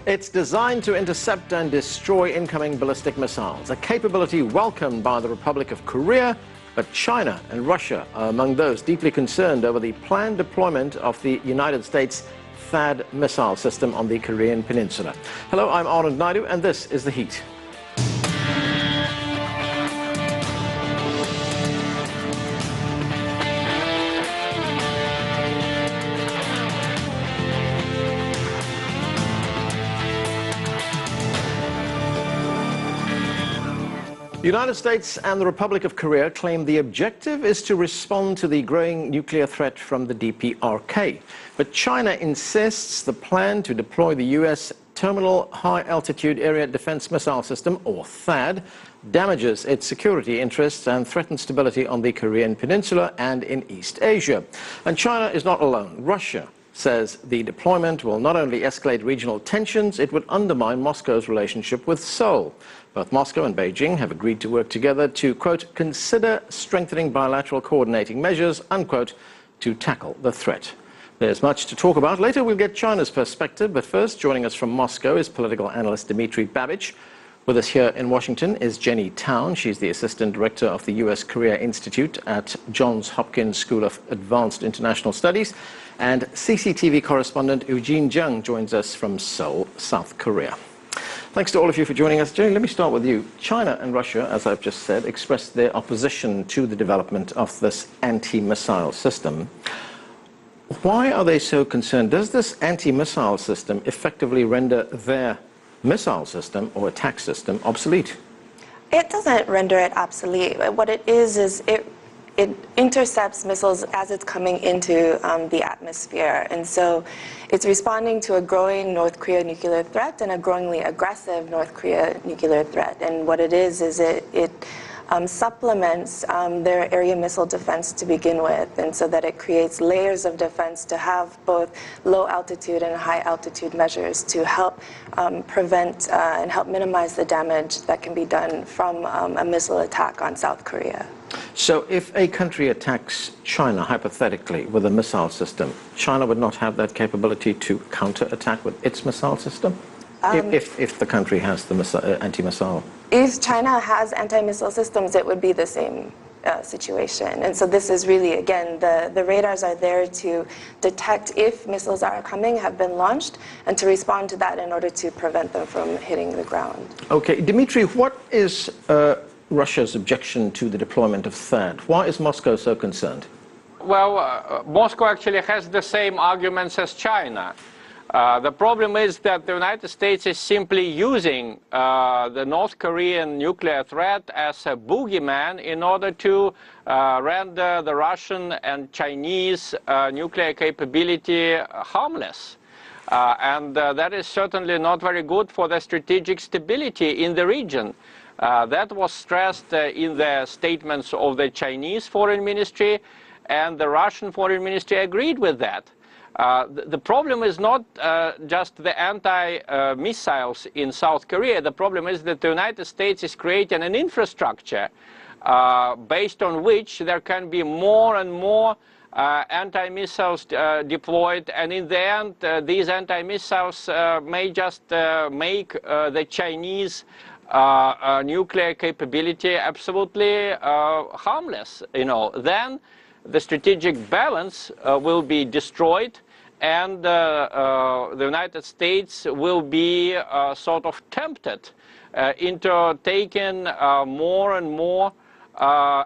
It's designed to intercept and destroy incoming ballistic missiles, a capability welcomed by the Republic of Korea, but China and Russia are among those deeply concerned over the planned deployment of the United States THAAD missile system on the Korean Peninsula. Hello, I'm Anand Naidu, and this is The Heat. The United States and the Republic of Korea claim the objective is to respond to the growing nuclear threat from the DPRK. But China insists the plan to deploy the U.S. Terminal High Altitude Area Defense Missile System, or THAAD, damages its security interests and threatens stability on the Korean Peninsula and in East Asia. And China is not alone. Russia says the deployment will not only escalate regional tensions, it would undermine Moscow's relationship with Seoul. Both Moscow and Beijing have agreed to work together to, quote, consider strengthening bilateral coordinating measures, unquote, to tackle the threat. There's much to talk about. Later we'll get China's perspective, but first, joining us from Moscow is political analyst Dmitry Babich. With us here in Washington is Jenny Town. She's the Assistant Director of the U.S. Korea Institute at Johns Hopkins School of Advanced International Studies. And CCTV correspondent Eugene Jung joins us from Seoul, South Korea. Thanks to all of you for joining us. Jenny, let me start with you. China and Russia, as I've just said, expressed their opposition to the development of this anti-missile system. Why are they so concerned? Does this anti-missile system effectively render their missile system or attack system obsolete? It doesn't render it obsolete. What it is it intercepts missiles as it's coming into the atmosphere. And so it's responding to a growing North Korea nuclear threat and a growingly aggressive North Korea nuclear threat. And what it is it supplements their area missile defense to begin with, and so that it creates layers of defense to have both low altitude and high altitude measures to help prevent and help minimize the damage that can be done from a missile attack on South Korea. So if a country attacks China, hypothetically, with a missile system, China would not have that capability to counter-attack with its missile system? If the country has the anti-missile? If China has anti-missile systems, it would be the same situation. And so this is really, again, the radars are there to detect if missiles are coming, have been launched, and to respond to that in order to prevent them from hitting the ground. Okay, Dmitry, what is Russia's objection to the deployment of THAAD? Why is Moscow so concerned? Well, Moscow actually has the same arguments as China. The problem is that the United States is simply using the North Korean nuclear threat as a boogeyman in order to render the Russian and Chinese nuclear capability harmless. And that is certainly not very good for the strategic stability in the region. That was stressed in the statements of the Chinese Foreign Ministry, and the Russian Foreign Ministry agreed with that. The problem is not just the anti-missiles in South Korea. The problem is that the United States is creating an infrastructure based on which there can be more and more anti-missiles deployed, and in the end these anti-missiles may just make the Chinese nuclear capability absolutely harmless. Then the strategic balance will be destroyed, and the United States will be sort of tempted into taking more and more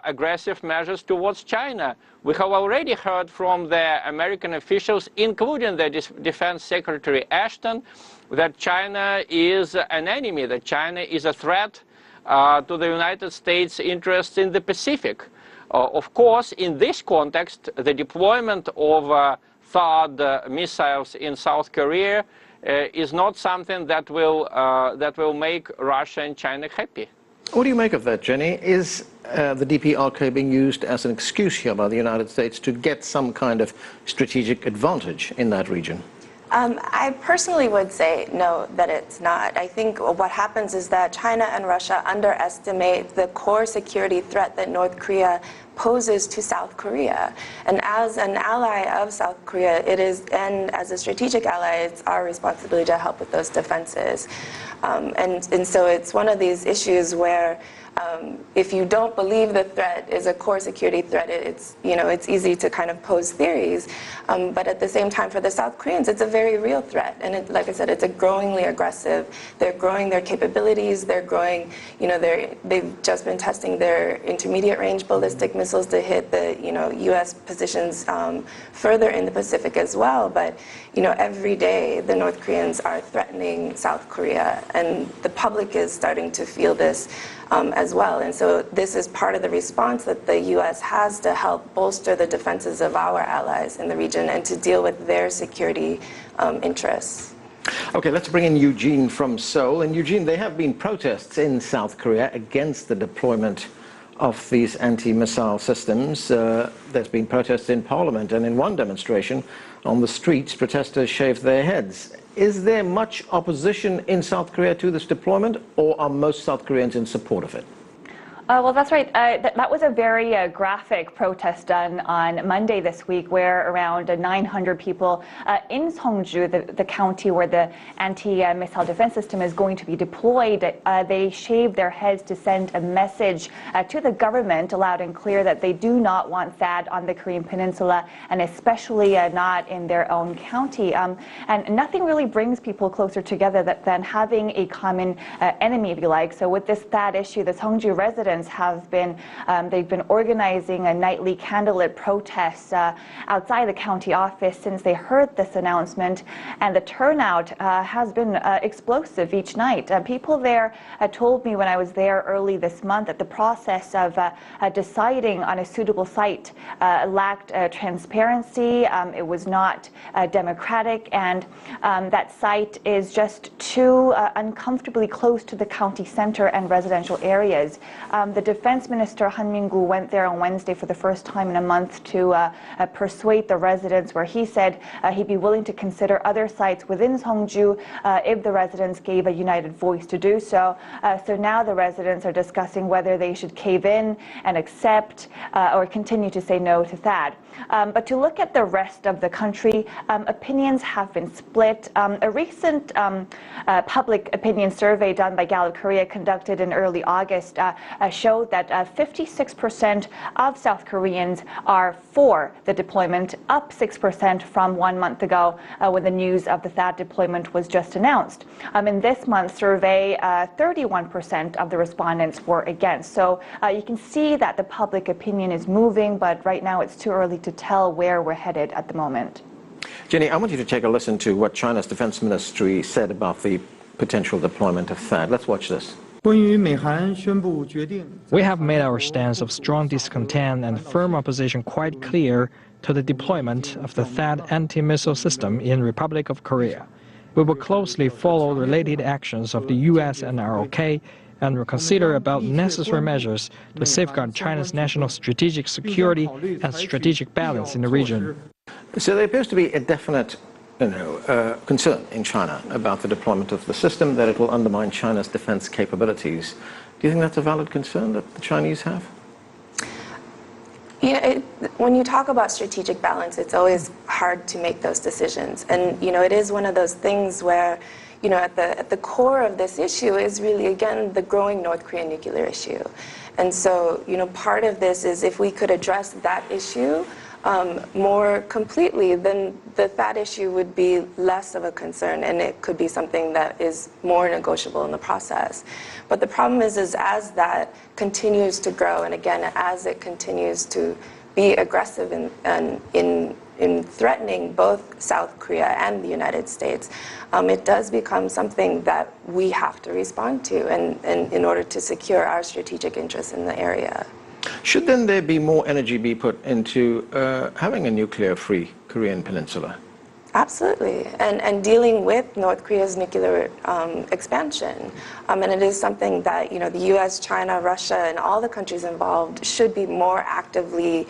aggressive measures towards China. We have already heard from the American officials, including the Defense Secretary Ashton, that China is an enemy, that China is a threat to the United States' interests in the Pacific. Of course, in this context, the deployment of THAAD missiles in South Korea is not something that will make Russia and China happy. What do you make of that, Jenny? Is the DPRK being used as an excuse here by the United States to get some kind of strategic advantage in that region? I personally would say no, that it's not. I think what happens is that China and Russia underestimate the core security threat that North Korea poses to South Korea. And as an ally of South Korea, it is, and as a strategic ally, it's our responsibility to help with those defenses. And so it's one of these issues where if you don't believe the threat is a core security threat, it's easy to kind of pose theories. But at the same time, for the South Koreans, it's a very real threat. And like I said, it's a growingly aggressive. They're growing their capabilities. They're growing, they've just been testing their intermediate range ballistic missiles to hit the, U.S. positions further in the Pacific as well. But, every day the North Koreans are threatening South Korea. And the public is starting to feel this as well. And so this is part of the response that the U.S. has to help bolster the defenses of our allies in the region and to deal with their security interests. Okay, let's bring in Eugene from Seoul. And Eugene, there have been protests in South Korea against the deployment of these anti-missile systems. There's been protests in Parliament, and in one demonstration on the streets, protesters shaved their heads. Is there much opposition in South Korea to this deployment, or are most South Koreans in support of it? Well, that's right. That was a very graphic protest done on Monday this week, where around 900 people in Seongju, the county where the anti-missile defense system is going to be deployed, they shaved their heads to send a message to the government, loud and clear, that they do not want THAAD on the Korean Peninsula, and especially not in their own county. And nothing really brings people closer together than having a common enemy, if you like. So with this THAAD issue, the Seongju residents have been, they've been organizing a nightly candlelit protests outside the county office since they heard this announcement, and the turnout has been explosive each night. People there told me when I was there early this month that the process of deciding on a suitable site lacked transparency. It was not democratic, and that site is just too uncomfortably close to the county center and residential areas. The Defense Minister Han Min-gu went there on Wednesday for the first time in a month to persuade the residents, where he said he'd be willing to consider other sites within Seongju if the residents gave a united voice to do so. So now the residents are discussing whether they should cave in and accept or continue to say no to THAAD. But to look at the rest of the country, opinions have been split. A recent public opinion survey done by Gallup Korea, conducted in early August, showed that 56% of South Koreans are for the deployment, up 6% from 1 month ago when the news of the THAAD deployment was just announced. In this month's survey, 31% of the respondents were against. So you can see that the public opinion is moving, but right now it's too early to tell where we're headed at the moment. Jenny, I want you to take a listen to what China's defense ministry said about the potential deployment of THAAD. Let's watch this. We have made our stance of strong discontent and firm opposition quite clear to the deployment of the THAAD anti-missile system in Republic of Korea. We will closely follow related actions of the U.S. and ROK and will consider about necessary measures to safeguard China's national strategic security and strategic balance in the region. So there appears to be a definite concern in China about the deployment of the system, that it will undermine China's defense capabilities. Do you think that's a valid concern that the Chinese have? When you talk about strategic balance, it's always hard to make those decisions. And, it is one of those things where, at the core of this issue is really, again, the growing North Korean nuclear issue. And so, part of this is if we could address that issue more completely, then the THAAD issue would be less of a concern, and it could be something that is more negotiable in the process. But the problem is as that continues to grow, and again, as it continues to be aggressive in threatening both South Korea and the United States, it does become something that we have to respond to, and in order to secure our strategic interests in the area. Should then there be more energy be put into having a nuclear-free Korean peninsula? Absolutely, and dealing with North Korea's nuclear expansion. And it is something that the U.S., China, Russia, and all the countries involved should be more actively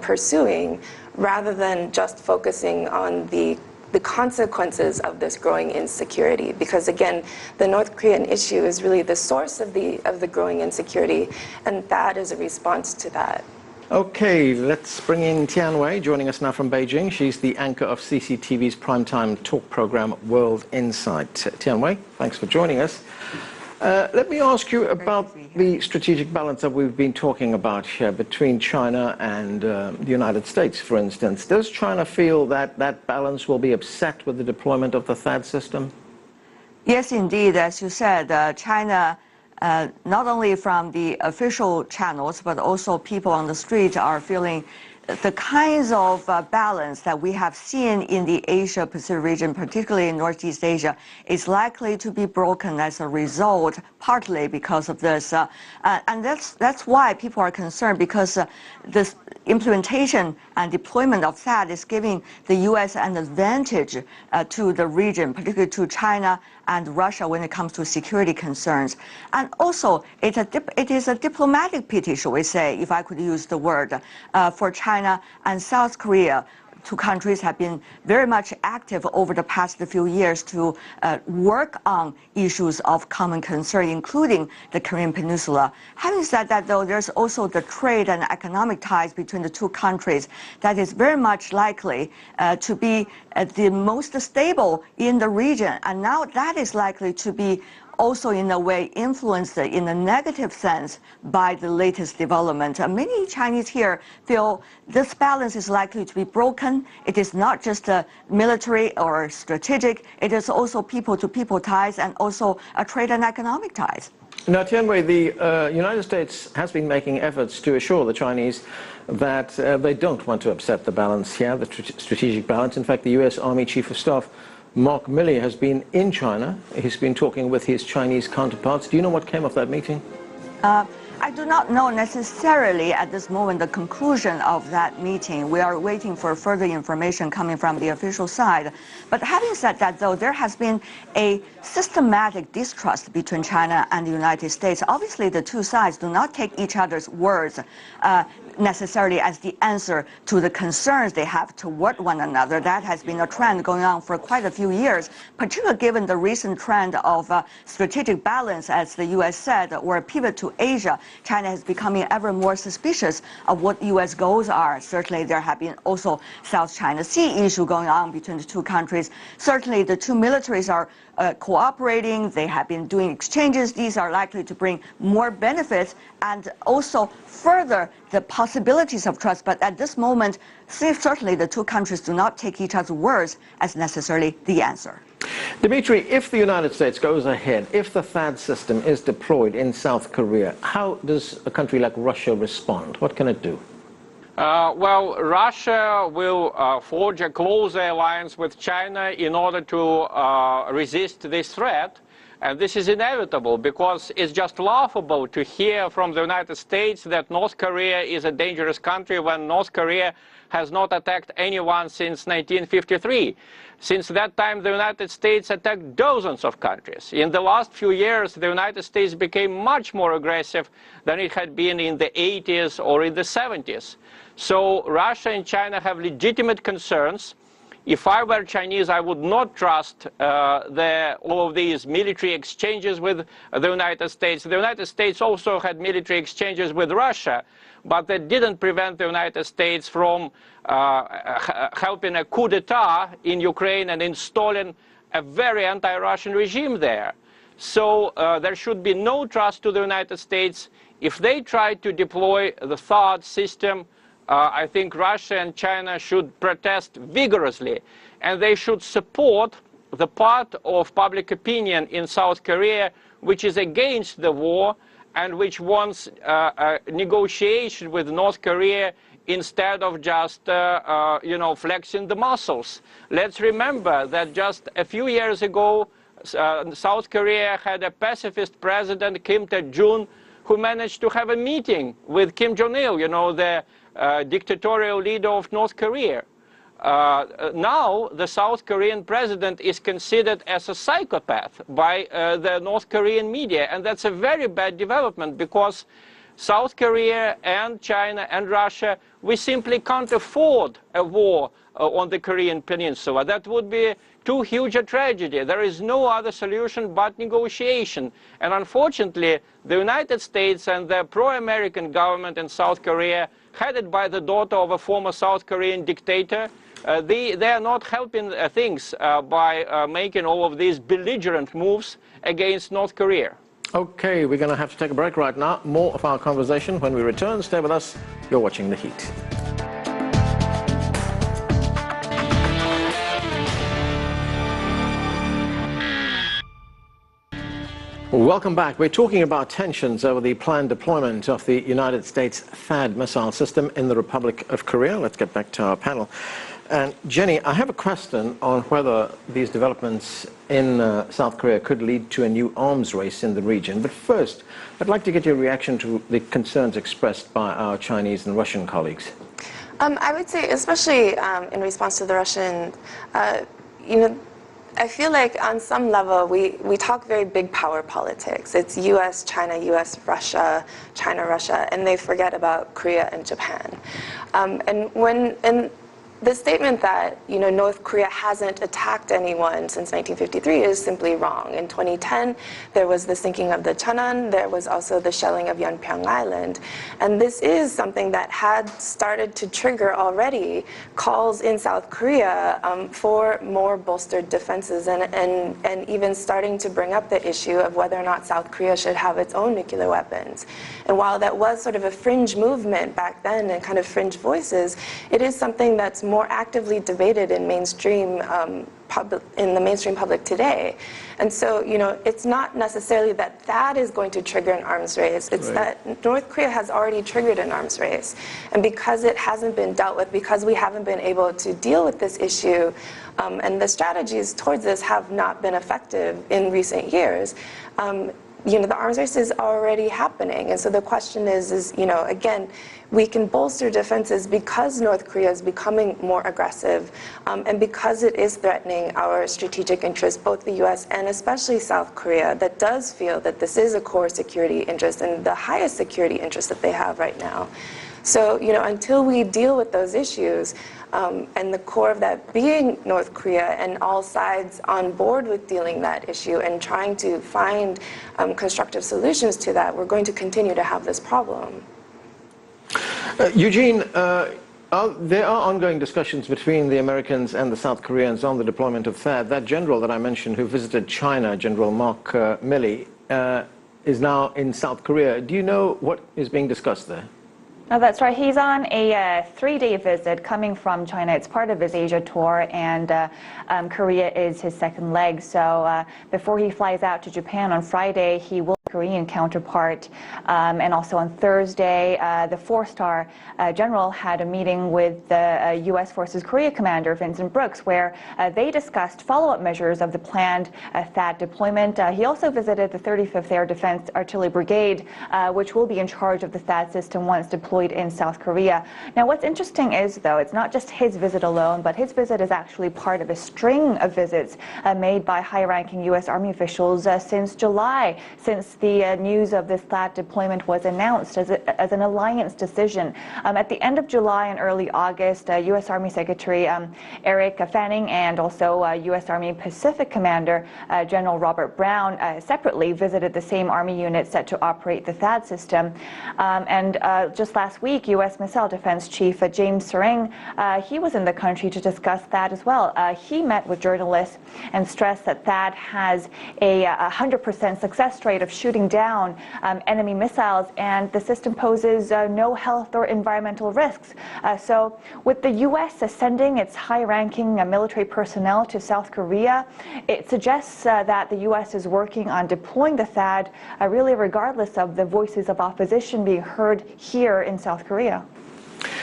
pursuing, rather than just focusing on the consequences of this growing insecurity. Because again, the North Korean issue is really the source of the growing insecurity, and that is a response to that. Okay, let's bring in Tian Wei, joining us now from Beijing. She's the anchor of CCTV's primetime talk program, World Insight. Tian Wei, thanks for joining us. Let me ask you about the strategic balance that we've been talking about here between China and the United States, for instance. Does China feel that that balance will be upset with the deployment of the THAAD system? Yes, indeed. As you said, China, not only from the official channels, but also people on the street are feeling the kinds of balance that we have seen in the Asia-Pacific region, particularly in Northeast Asia, is likely to be broken as a result, partly because of this. And that's why people are concerned, because this implementation and deployment of THAAD is giving the U.S. an advantage to the region, particularly to China and Russia when it comes to security concerns. And also, it is a diplomatic pity, shall we say, if I could use the word, for China and South Korea. Two countries have been very much active over the past few years to work on issues of common concern, including the Korean Peninsula. Having said that, though, there's also the trade and economic ties between the two countries that is very much likely to be the most stable in the region. And now that is likely to be also in a way influenced in a negative sense by the latest development. Many Chinese here feel this balance is likely to be broken. It is not just military or strategic, it is also people-to-people ties and also trade and economic ties. Now, Tian Wei, the United States has been making efforts to assure the Chinese that they don't want to upset the balance here, the strategic balance. In fact, the U.S. Army Chief of Staff Mark Milley has been in China. He's been talking with his Chinese counterparts. Do you know what came of that meeting? I do not know necessarily at this moment the conclusion of that meeting. We are waiting for further information coming from the official side. But having said that, though, there has been a systematic distrust between China and the United States. Obviously, the two sides do not take each other's words necessarily as the answer to the concerns they have toward one another. That has been a trend going on for quite a few years, particularly given the recent trend of strategic balance, as the U.S. said, or a pivot to Asia. China is becoming ever more suspicious of what U.S. goals are. Certainly, there have been also South China Sea issue going on between the two countries. Certainly, the two militaries are cooperating. They have been doing exchanges. These are likely to bring more benefits and also further the possibilities of trust. But at this moment, certainly the two countries do not take each other's words as necessarily the answer. Dimitri, if the United States goes ahead, if the THAAD system is deployed in South Korea, how does a country like Russia respond? What can it do? Well, Russia will forge a closer alliance with China in order to resist this threat. And this is inevitable because it's just laughable to hear from the United States that North Korea is a dangerous country when North Korea has not attacked anyone since 1953. Since that time, the United States attacked dozens of countries. In the last few years, the United States became much more aggressive than it had been in the 80s or in the 70s. So Russia and China have legitimate concerns. If I were Chinese, I would not trust all of these military exchanges with the United States. The United States also had military exchanges with Russia, but that didn't prevent the United States from helping a coup d'etat in Ukraine and installing a very anti-Russian regime there. So there should be no trust to the United States. If they try to deploy the THAAD system, I think Russia and China should protest vigorously, and they should support the part of public opinion in South Korea which is against the war and which wants a negotiation with North Korea instead of just flexing the muscles. Let's remember that just a few years ago, South Korea had a pacifist president, Kim Tae-jun, who managed to have a meeting with Kim Jong-il, the dictatorial leader of North Korea. Now, the South Korean president is considered as a psychopath by the North Korean media, and that's a very bad development because South Korea and China and Russia, we simply can't afford a war on the Korean Peninsula. That would be too huge a tragedy. There is no other solution but negotiation. And unfortunately, the United States and the pro-American government in South Korea, headed by the daughter of a former South Korean dictator, they are not helping things by making all of these belligerent moves against North Korea. Okay, we're going to have to take a break right now. More of our conversation when we return. Stay with us. You're watching The Heat. Welcome back. We're talking about tensions over the planned deployment of the United States THAAD missile system in the Republic of Korea. Let's get back to our panel. And Jenny, I have a question on whether these developments in South Korea could lead to a new arms race in the region. But first, I'd like to get your reaction to the concerns expressed by our Chinese and Russian colleagues. I would say, especially in response to the Russian, I feel like on some level we talk very big power politics. It's U.S., China, U.S., Russia, China, Russia, and they forget about Korea and Japan. And the statement that North Korea hasn't attacked anyone since 1953 is simply wrong. In 2010, there was the sinking of the Cheonan. There was also the shelling of Yeonpyeong Island. And this is something that had started to trigger already calls in South Korea for more bolstered defenses and even starting to bring up the issue of whether or not South Korea should have its own nuclear weapons. And while that was sort of a fringe movement back then and kind of fringe voices, it is something that's more actively debated in mainstream in the mainstream public today. And so, it's not necessarily that that is going to trigger an arms race. It's that North Korea has already triggered an arms race. And because it hasn't been dealt with, because we haven't been able to deal with this issue, and the strategies towards this have not been effective in recent years, the arms race is already happening. And so the question is, again, we can bolster defenses because North Korea is becoming more aggressive and because it is threatening our strategic interests, both the U.S. and especially South Korea, that does feel that this is a core security interest and the highest security interest that they have right now. So, until we deal with those issues, and the core of that being North Korea and all sides on board with dealing that issue and trying to find constructive solutions to that, we're going to continue to have this problem. Eugene, there are ongoing discussions between the Americans and the South Koreans on the deployment of THAAD. That general that I mentioned who visited China, General Mark Milley, is now in South Korea. Do you know what is being discussed there? Oh, that's right. He's on a 3-day visit coming from China. It's part of his Asia tour, and Korea is his second leg. So before he flies out to Japan on Friday, he will Korean counterpart. And also on Thursday, the 4-star general had a meeting with the U.S. Forces Korea commander, Vincent Brooks, where they discussed follow-up measures of the planned THAAD deployment. He also visited the 35th Air Defense Artillery Brigade, which will be in charge of the THAAD system once deployed in South Korea. Now, what's interesting is, though, it's not just his visit alone, but his visit is actually part of a string of visits made by high-ranking U.S. Army officials since July, since the news of this THAAD deployment was announced as an alliance decision. At the end of July and early August, U.S. Army Secretary Eric Fanning and also U.S. Army Pacific Commander General Robert Brown separately visited the same Army unit set to operate the THAAD system. And just last week, U.S. Missile Defense Chief James Soring, he was in the country to discuss THAAD as well. He met with journalists and stressed that THAAD has a 100% success rate of shooting down enemy missiles, and the system poses no health or environmental risks. So with the U.S. sending its high-ranking military personnel to South Korea, it suggests that the U.S. is working on deploying the THAAD really regardless of the voices of opposition being heard here in South Korea.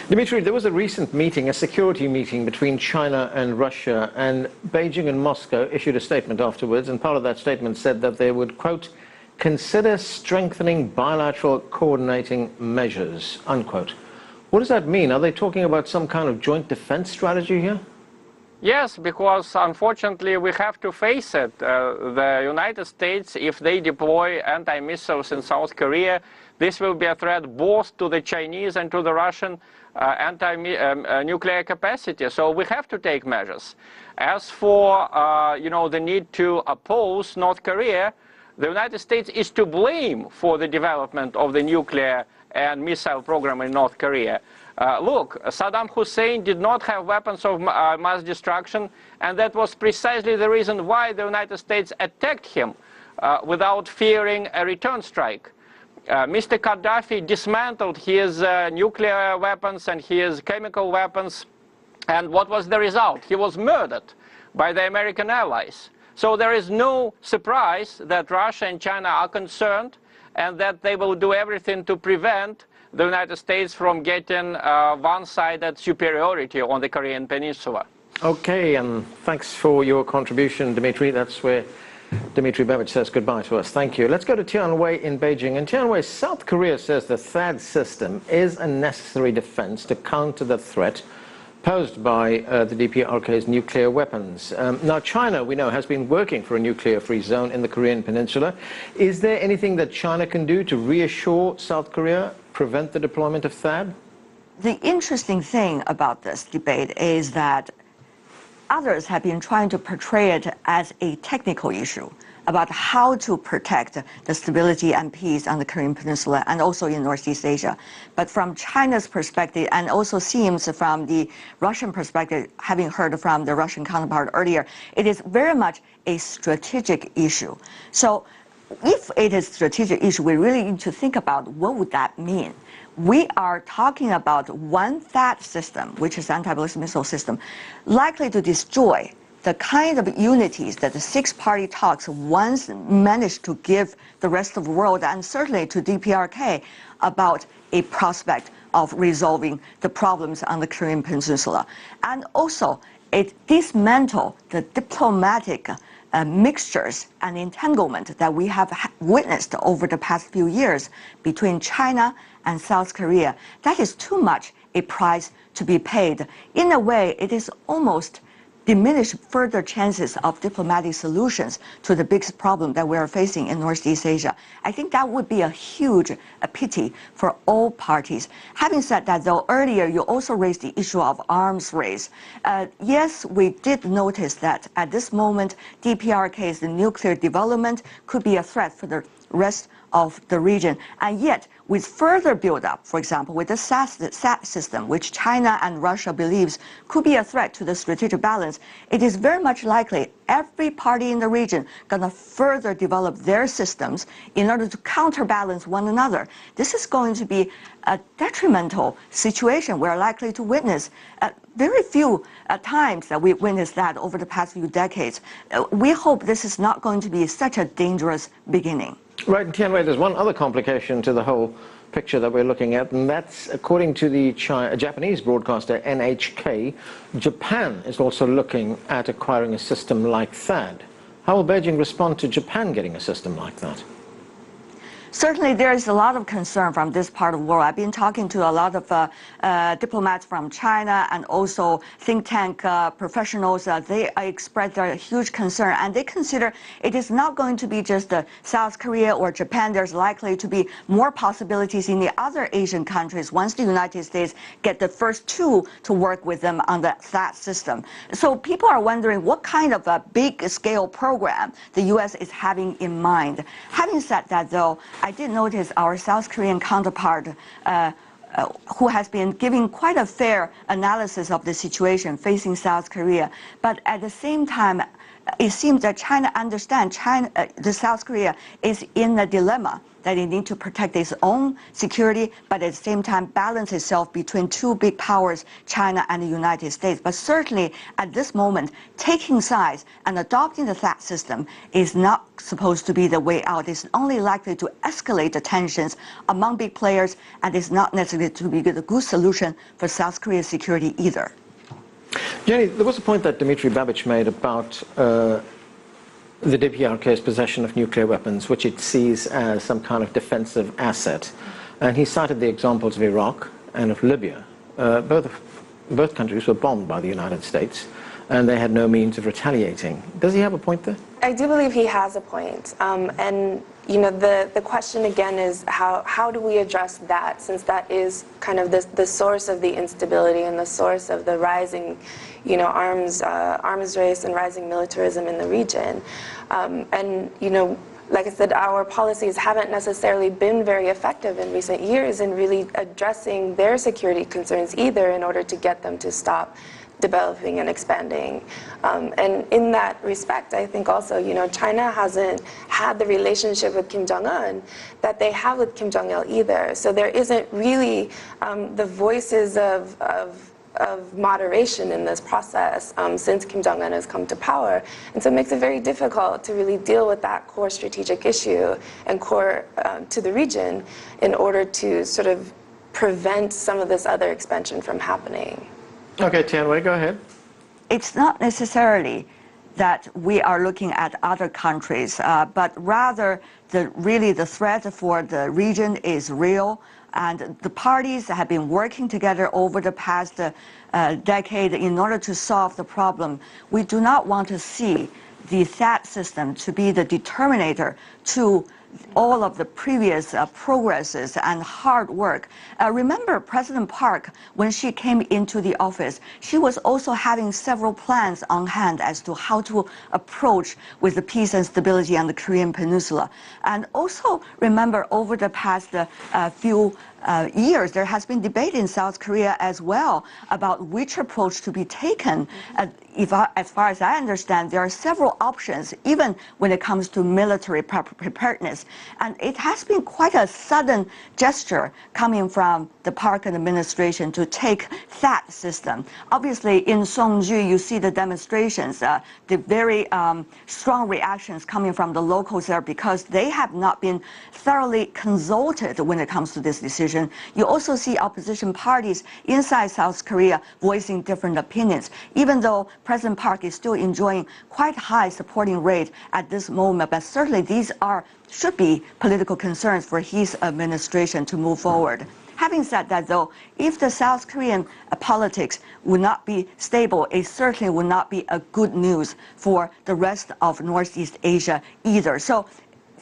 Dmitry, there was a recent meeting, a security meeting between China and Russia, and Beijing and Moscow issued a statement afterwards, and part of that statement said that they would, quote, consider strengthening bilateral coordinating measures, unquote. What does that mean? Are they talking about some kind of joint defense strategy here? Yes, because unfortunately we have to face it. The United States, if they deploy anti-missiles in South Korea, this will be a threat both to the Chinese and to the Russian anti-nuclear capacity. So we have to take measures. As for the need to oppose North Korea, the United States is to blame for the development of the nuclear and missile program in North Korea. Look, Saddam Hussein did not have weapons of mass destruction, and that was precisely the reason why the United States attacked him without fearing a return strike. Mr. Gaddafi dismantled his nuclear weapons and his chemical weapons, and what was the result? He was murdered by the American allies. So there is no surprise that Russia and China are concerned and that they will do everything to prevent the United States from getting one-sided superiority on the Korean Peninsula. Okay, and thanks for your contribution, Dmitry. That's where Dmitry Babich says goodbye to us. Thank you. Let's go to Tianwei in Beijing. In Tianwei, South Korea says the THAAD system is a necessary defense to counter the threat posed by the DPRK's nuclear weapons. Now, China, we know, has been working for a nuclear-free zone in the Korean Peninsula. Is there anything that China can do to reassure South Korea, prevent the deployment of THAAD? The interesting thing about this debate is that others have been trying to portray it as a technical issue about how to protect the stability and peace on the Korean Peninsula and also in Northeast Asia. But from China's perspective, and also seems from the Russian perspective, having heard from the Russian counterpart earlier, it is very much a strategic issue. So if it is a strategic issue, we really need to think about what would that mean. We are talking about one THAAD system, which is anti-ballistic missile system, likely to destroy the kind of unities that the six-party talks once managed to give the rest of the world, and certainly to DPRK, about a prospect of resolving the problems on the Korean Peninsula. And also, it dismantled the diplomatic mixtures and entanglement that we have witnessed over the past few years between China and South Korea. That is too much a price to be paid. In a way, it is almost diminish further chances of diplomatic solutions to the biggest problem that we are facing in Northeast Asia. I think that would be a huge pity for all parties. Having said that, though, earlier you also raised the issue of arms race. Yes, we did notice that at this moment, DPRK's nuclear development could be a threat for the rest of the region. And yet, with further build-up, for example, with the THAAD system, which China and Russia believes could be a threat to the strategic balance, it is very much likely every party in the region going to further develop their systems in order to counterbalance one another. This is going to be a detrimental situation we're likely to witness. Very few times that we've witnessed that over the past few decades. We hope this is not going to be such a dangerous beginning. Right, in Tianwei, there's one other complication to the whole picture that we're looking at, and that's, according to the Japanese broadcaster NHK, Japan is also looking at acquiring a system like THAAD. How will Beijing respond to Japan getting a system like that? Certainly, there is a lot of concern from this part of the world. I've been talking to a lot of diplomats from China and also think tank professionals. They express their huge concern, and they consider it is not going to be just South Korea or Japan. There's likely to be more possibilities in the other Asian countries once the United States get the first two to work with them on the THAAD system. So people are wondering what kind of a big-scale program the U.S. is having in mind. Having said that, though, I did notice our South Korean counterpart who has been giving quite a fair analysis of the situation facing South Korea. But at the same time, it seems that China understands the South Korea is in a dilemma that it needs to protect its own security, but at the same time balance itself between two big powers, China and the United States. But certainly at this moment, taking sides and adopting the THAAD system is not supposed to be the way out. It's only likely to escalate the tensions among big players, and it's not necessarily to be the good solution for South Korea's security either. Jenny, there was a point that Dmitry Babich made about the DPRK's possession of nuclear weapons, which it sees as some kind of defensive asset. And he cited the examples of Iraq and of Libya. Both countries were bombed by the United States. and they had no means of retaliating. Does he have a point there? I do believe he has a point. And you know, the question again is how do we address that, since that is kind of the source of the instability and the source of the rising, you know, arms race and rising militarism in the region. And you know, like I said, our policies haven't necessarily been very effective in recent years in really addressing their security concerns either, in order to get them to stop developing and expanding. And in that respect, I think also, you know, China hasn't had the relationship with Kim Jong-un that they have with Kim Jong-il either. So there isn't really the voices of moderation in this process since Kim Jong-un has come to power. And so it makes it very difficult to really deal with that core strategic issue and core to the region in order to sort of prevent some of this other expansion from happening. Okay, Tianwei, go ahead. It's not necessarily that we are looking at other countries, but rather really the threat for the region is real, and the parties have been working together over the past decade in order to solve the problem. We do not want to see the THAAD system to be the determinator to all of the previous progresses and hard work. Remember President Park, when she came into the office, she was also having several plans on hand as to how to approach with the peace and stability on the Korean Peninsula. And also remember, over the past few years, there has been debate in South Korea as well about which approach to be taken. As far as I understand, there are several options, even when it comes to military preparedness. And it has been quite a sudden gesture coming from the Park administration to take that system. Obviously, in Seongju, you see the demonstrations, the very strong reactions coming from the locals there, because they have not been thoroughly consulted when it comes to this decision. You also see opposition parties inside South Korea voicing different opinions, even though President Park is still enjoying quite high supporting rate at this moment. But certainly these should be political concerns for his administration to move forward. Having said that, though, if the South Korean politics would not be stable, it certainly would not be a good news for the rest of Northeast Asia either. So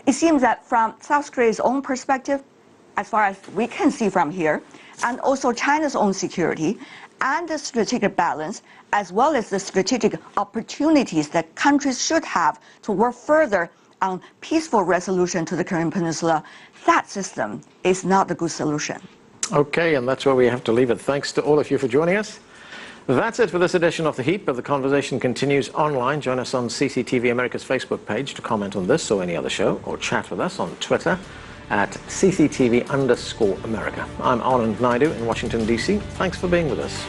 it seems that from South Korea's own perspective, as far as we can see from here, and also China's own security and the strategic balance, as well as the strategic opportunities that countries should have to work further on peaceful resolution to the Korean Peninsula, that system is not a good solution. Okay, and that's where we have to leave it. Thanks to all of you for joining us. That's it for this edition of The Heat, but the conversation continues online. Join us on CCTV America's Facebook page to comment on this or any other show, or chat with us on Twitter at CCTV_America. I'm Anand Naidu in Washington, D.C. Thanks for being with us.